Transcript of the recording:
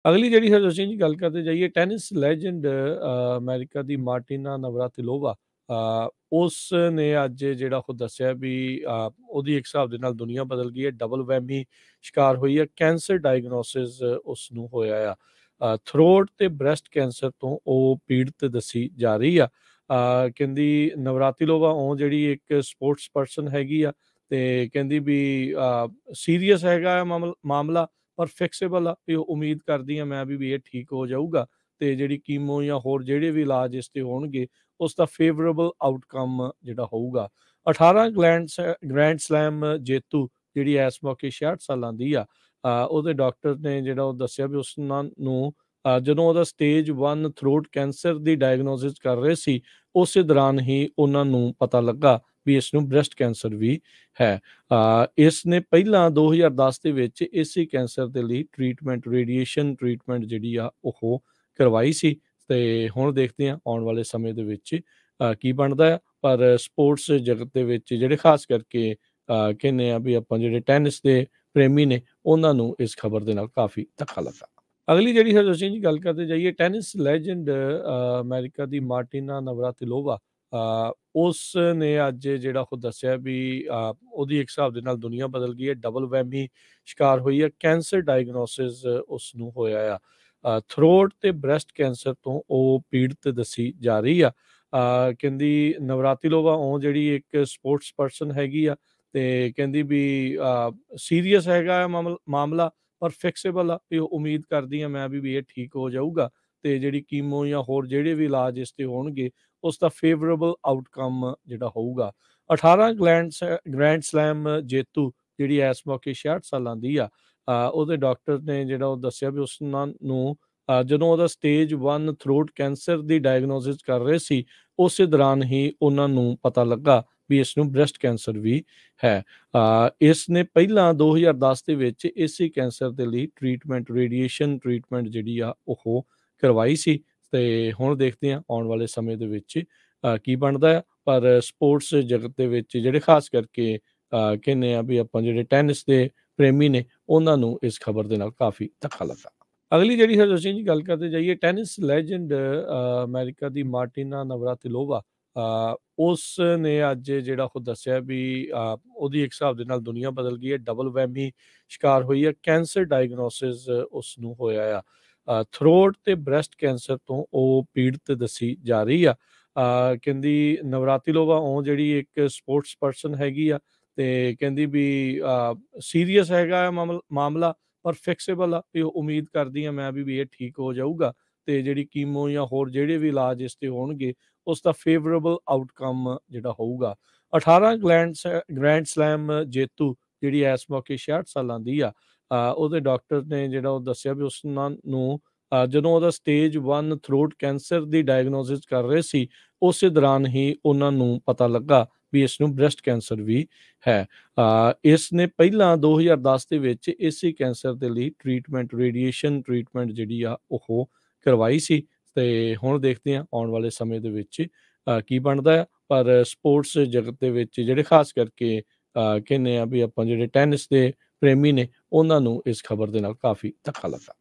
ਅਗਲੀ ਜਿਹੜੀ ਹੈ ਅਸੀਂ ਜੀ ਗੱਲ ਕਰਦੇ ਜਾਈਏ ਟੈਨਿਸ ਲੈਜੈਂਡ ਅਮਰੀਕਾ ਦੀ ਮਾਰਟੀਨਾ ਨਵਰਾਤਿਲੋਵਾ ਉਸ ਨੇ ਅੱਜ ਜਿਹੜਾ ਉਹ ਦੱਸਿਆ ਵੀ ਉਹਦੀ ਇੱਕ ਹਿਸਾਬ ਦੇ ਨਾਲ ਦੁਨੀਆ ਬਦਲ ਗਈ ਹੈ। ਡਬਲ ਵੈਮੀ ਸ਼ਿਕਾਰ ਹੋਈ ਹੈ। ਕੈਂਸਰ ਡਾਇਗਨੋਸਿਸ ਉਸ ਨੂੰ ਹੋਇਆ ਆ। ਥਰੋਟ ਤੇ ਬ੍ਰੈਸਟ ਕੈਂਸਰ ਤੋਂ ਉਹ ਪੀੜਤ ਦੱਸੀ ਜਾ ਰਹੀ ਆ। ਕਹਿੰਦੀ ਨਵਰਾਤਿਲੋਵਾ ਉਹ ਜਿਹੜੀ ਇੱਕ ਸਪੋਰਟਸ ਪਰਸਨ ਹੈਗੀ ਆ ਤੇ ਕਹਿੰਦੀ ਵੀ ਸੀਰੀਅਸ ਹੈਗਾ ਮਾਮਲਾ ਪਰ ਫਿਕਸੇਬਲ ਆ ਤੇ ਉਮੀਦ ਕਰਦੀ ਹਾਂ ਮੈਂ ਵੀ ਇਹ ਠੀਕ ਹੋ ਜਾਊਗਾ ਤੇ ਜਿਹੜੀ ਕੀਮੋ ਜਾਂ ਹੋਰ ਜਿਹੜੇ ਵੀ ਇਲਾਜ ਇਸ ਤੇ ਹੋਣਗੇ ਉਸ ਦਾ ਫੇਵਰੇਬਲ ਆਊਟਕਮ ਜਿਹੜਾ ਹੋਊਗਾ। 18 ਗ੍ਰੈਂਡ ਸਲੈਮ ਜੇਤੂ ਜਿਹੜੀ ਇਸ ਮੌਕੇ 66 ਸਾਲਾਂ ਦੀ ਆ। ਉਹਦੇ ਡਾਕਟਰ ਨੇ ਜਿਹੜਾ ਉਹ ਦੱਸਿਆ ਵੀ ਉਸ ਨੂੰ ਜਦੋਂ ਉਹਦਾ ਸਟੇਜ 1 ਥਰੋਟ ਕੈਂਸਰ ਦੀ ਡਾਇਗਨੋਸਿਸ ਕਰ ਰਹੇ ਸੀ ਉਸੇ ਦੌਰਾਨ ਹੀ ਉਹਨਾਂ ਨੂੰ ਪਤਾ ਲੱਗਾ ਵੀ ਇਸ ਨੂੰ ਬ੍ਰੈਸਟ ਕੈਂਸਰ ਵੀ ਹੈ। ਇਸ ਨੇ ਪਹਿਲਾਂ 2010 ਦੇ ਵਿੱਚ ਇਸੇ ਕੈਂਸਰ ਦੇ ਲਈ ਰੇਡੀਏਸ਼ਨ ਟ੍ਰੀਟਮੈਂਟ ਜਿਹੜੀ ਆ ਉਹ ਕਰਵਾਈ ਸੀ ਤੇ ਹੁਣ ਦੇਖਦੇ ਹਾਂ ਆਉਣ ਵਾਲੇ ਸਮੇਂ ਦੇ ਵਿੱਚ ਕੀ ਬਣਦਾ ਆ। ਪਰ ਸਪੋਰਟਸ ਜਗਤ ਦੇ ਵਿੱਚ ਜਿਹੜੇ ਖਾਸ ਕਰਕੇ ਕਹਿੰਦੇ ਆ ਵੀ ਆਪਾਂ ਜਿਹੜੇ ਟੈਨਿਸ ਦੇ ਪ੍ਰੇਮੀ ਨੇ ਉਹਨਾਂ ਨੂੰ ਇਸ ਖਬਰ ਦੇ ਨਾਲ ਕਾਫੀ ਧੱਕਾ ਲੱਗਾ। ਅਗਲੀ ਜਿਹੜੀ ਹੈ ਅਸੀਂ ਜੀ ਗੱਲ ਕਰਦੇ ਜਾਈਏ ਟੈਨਿਸ ਲੈਜੈਂਡ ਅਮਰੀਕਾ ਦੀ ਮਾਰਟੀਨਾ ਨਵਰਾਤਿਲੋਵਾ ਉਸ ਨੇ ਅੱਜ ਜਿਹੜਾ ਉਹ ਦੱਸਿਆ ਵੀ ਉਹਦੀ ਇੱਕ ਹਿਸਾਬ ਦੇ ਨਾਲ ਦੁਨੀਆ ਬਦਲ ਗਈ ਹੈ। ਡਬਲ ਵੈਮੀ ਸ਼ਿਕਾਰ ਹੋਈ ਹੈ। ਕੈਂਸਰ ਡਾਇਗਨੋਸਿਸ ਉਸ ਨੂੰ ਹੋਇਆ ਆ। ਥਰੋਟ ਤੇ ਬ੍ਰੈਸਟ ਕੈਂਸਰ ਤੋਂ ਉਹ ਪੀੜਤ ਦੱਸੀ ਜਾ ਰਹੀ ਆ। ਕਹਿੰਦੀ ਨਵਰਾਤਿਲੋਵਾ ਉਹ ਜਿਹੜੀ ਇੱਕ ਸਪੋਰਟਸ ਪਰਸਨ ਹੈਗੀ ਆ ਤੇ ਕਹਿੰਦੀ ਵੀ ਸੀਰੀਅਸ ਹੈਗਾ ਮਾਮਲਾ ਪਰ ਫਿਕਸੇਬਲ ਆ ਤੇ ਉਮੀਦ ਕਰਦੀ ਹਾਂ ਮੈਂ ਵੀ ਇਹ ਠੀਕ ਹੋ ਜਾਊਗਾ ਤੇ ਜਿਹੜੀ ਕੀਮੋ ਜਾਂ ਹੋਰ ਜਿਹੜੇ ਵੀ ਇਲਾਜ ਇਸ ਤੇ ਹੋਣਗੇ ਉਸ ਦਾ ਫੇਵਰੇਬਲ ਆਊਟਕਮ ਜਿਹੜਾ ਹੋਊਗਾ। 18 ਗ੍ਰੈਂਡ ਸਲੈਮ ਜੇਤੂ ਜਿਹੜੀ ਇਸ ਮੌਕੇ 66 ਸਾਲਾਂ ਦੀ ਆ। ਉਹਦੇ ਡਾਕਟਰ ਨੇ ਜਿਹੜਾ ਉਹ ਦੱਸਿਆ ਵੀ ਉਸ ਨੂੰ ਜਦੋਂ ਉਹਦਾ ਸਟੇਜ 1 ਥਰੋਟ ਕੈਂਸਰ ਦੀ ਡਾਇਗਨੋਸਿਸ ਕਰ ਰਹੇ ਸੀ ਉਸੇ ਦੌਰਾਨ ਹੀ ਉਹਨਾਂ ਨੂੰ ਪਤਾ ਲੱਗਾ ਵੀ ਇਸ ਨੂੰ ਬ੍ਰੈਸਟ ਕੈਂਸਰ ਵੀ ਹੈ। ਇਸ ਨੇ ਪਹਿਲਾਂ 2010 ਦੇ ਵਿੱਚ ਇਸੇ ਕੈਂਸਰ ਦੇ ਲਈ ਰੇਡੀਏਸ਼ਨ ਟ੍ਰੀਟਮੈਂਟ ਜਿਹੜੀ ਆ ਉਹ ਕਰਵਾਈ ਸੀ ਤੇ ਹੁਣ ਦੇਖਦੇ ਹਾਂ ਆਉਣ ਵਾਲੇ ਸਮੇਂ ਦੇ ਵਿੱਚ ਕੀ ਬਣਦਾ ਆ। ਪਰ ਸਪੋਰਟਸ ਜਗਤ ਦੇ ਵਿੱਚ ਜਿਹੜੇ ਖਾਸ ਕਰਕੇ ਕਹਿੰਦੇ ਆ ਵੀ ਆਪਾਂ ਜਿਹੜੇ ਟੈਨਿਸ ਦੇ ਪ੍ਰੇਮੀ ਨੇ ਉਹਨਾਂ ਨੂੰ ਇਸ ਖਬਰ ਦੇ ਨਾਲ ਕਾਫੀ ਧੱਕਾ ਲੱਗਾ। ਅਗਲੀ ਜਿਹੜੀ ਹੈ ਅਸੀਂ ਜੀ ਗੱਲ ਕਰਦੇ ਜਾਈਏ ਟੈਨਿਸ ਲੈਜੈਂਡ ਅਮਰੀਕਾ ਦੀ ਮਾਰਟੀਨਾ ਨਵਰਾਤਿਲੋਵਾ ਉਸ ਨੇ ਅੱਜ ਜਿਹੜਾ ਉਹ ਦੱਸਿਆ ਵੀ ਉਹਦੀ ਇੱਕ ਹਿਸਾਬ ਦੇ ਨਾਲ ਦੁਨੀਆ ਬਦਲ ਗਈ ਹੈ। ਡਬਲ ਵੈਮੀ ਸ਼ਿਕਾਰ ਹੋਈ ਹੈ। ਕੈਂਸਰ ਡਾਇਗਨੋਸਿਸ ਉਸ ਨੂੰ ਹੋਇਆ ਆ। ਥਰੋਟ ਤੇ ਬ੍ਰੈਸਟ ਕੈਂਸਰ ਤੋਂ ਉਹ ਪੀੜਤ ਦੱਸੀ ਜਾ ਰਹੀ ਆ। ਕਹਿੰਦੀ ਨਵਰਾਤਿਲੋਵਾ ਉਹ ਜਿਹੜੀ ਇੱਕ ਸਪੋਰਟਸ ਪਰਸਨ ਹੈਗੀ ਆ ਤੇ ਕਹਿੰਦੀ ਵੀ ਸੀਰੀਅਸ ਹੈਗਾ ਮਾਮਲਾ ਪਰ ਫਿਕਸੇਬਲ ਆ ਤੇ ਉਮੀਦ ਕਰਦੀ ਹਾਂ ਮੈਂ ਵੀ ਇਹ ਠੀਕ ਹੋ ਜਾਊਗਾ ਤੇ ਜਿਹੜੀ ਕੀਮੋ ਜਾਂ ਹੋਰ ਜਿਹੜੇ ਵੀ ਇਲਾਜ ਇਸ ਤੇ ਹੋਣਗੇ ਉਸ ਦਾ ਫੇਵਰੇਬਲ ਆਊਟਕਮ ਜਿਹੜਾ ਹੋਊਗਾ। 18 ਗ੍ਰੈਂਡ ਸਲੈਮ ਜੇਤੂ ਜਿਹੜੀ ਇਸ ਮੌਕੇ 66 ਸਾਲਾਂ ਦੀ ਆ। ਉਹਦੇ ਡਾਕਟਰ ਨੇ ਜਿਹੜਾ ਉਹ ਦੱਸਿਆ ਵੀ ਉਸ ਨੂੰ ਜਦੋਂ ਉਹਦਾ ਸਟੇਜ 1 ਥਰੋਟ ਕੈਂਸਰ ਦੀ ਡਾਇਗਨੋਸਿਸ ਕਰ ਰਹੇ ਸੀ ਉਸੇ ਦੌਰਾਨ ਹੀ ਉਹਨਾਂ ਨੂੰ ਪਤਾ ਲੱਗਾ ਵੀ ਇਸ ਨੂੰ ਬ੍ਰੈਸਟ ਕੈਂਸਰ ਵੀ ਹੈ। ਇਸ ਨੇ ਪਹਿਲਾਂ 2010 ਦੇ ਵਿੱਚ ਇਸੇ ਕੈਂਸਰ ਦੇ ਲਈ ਰੇਡੀਏਸ਼ਨ ਟ੍ਰੀਟਮੈਂਟ ਜਿਹੜੀ ਆ ਉਹ ਕਰਵਾਈ ਸੀ ਤੇ ਹੁਣ ਦੇਖਦੇ ਹਾਂ ਆਉਣ ਵਾਲੇ ਸਮੇਂ ਦੇ ਵਿੱਚ ਕੀ ਬਣਦਾ ਆ। ਪਰ ਸਪੋਰਟਸ ਜਗਤ ਦੇ ਵਿੱਚ ਜਿਹੜੇ ਖਾਸ ਕਰਕੇ ਕਹਿੰਦੇ ਆ ਵੀ ਆਪਾਂ ਜਿਹੜੇ ਟੈਨਿਸ ਦੇ ਪ੍ਰੇਮੀ ਨੇ ਉਹਨਾਂ ਨੂੰ ਇਸ ਖਬਰ ਦੇ ਨਾਲ ਕਾਫੀ ਧੱਕਾ ਲੱਗਾ।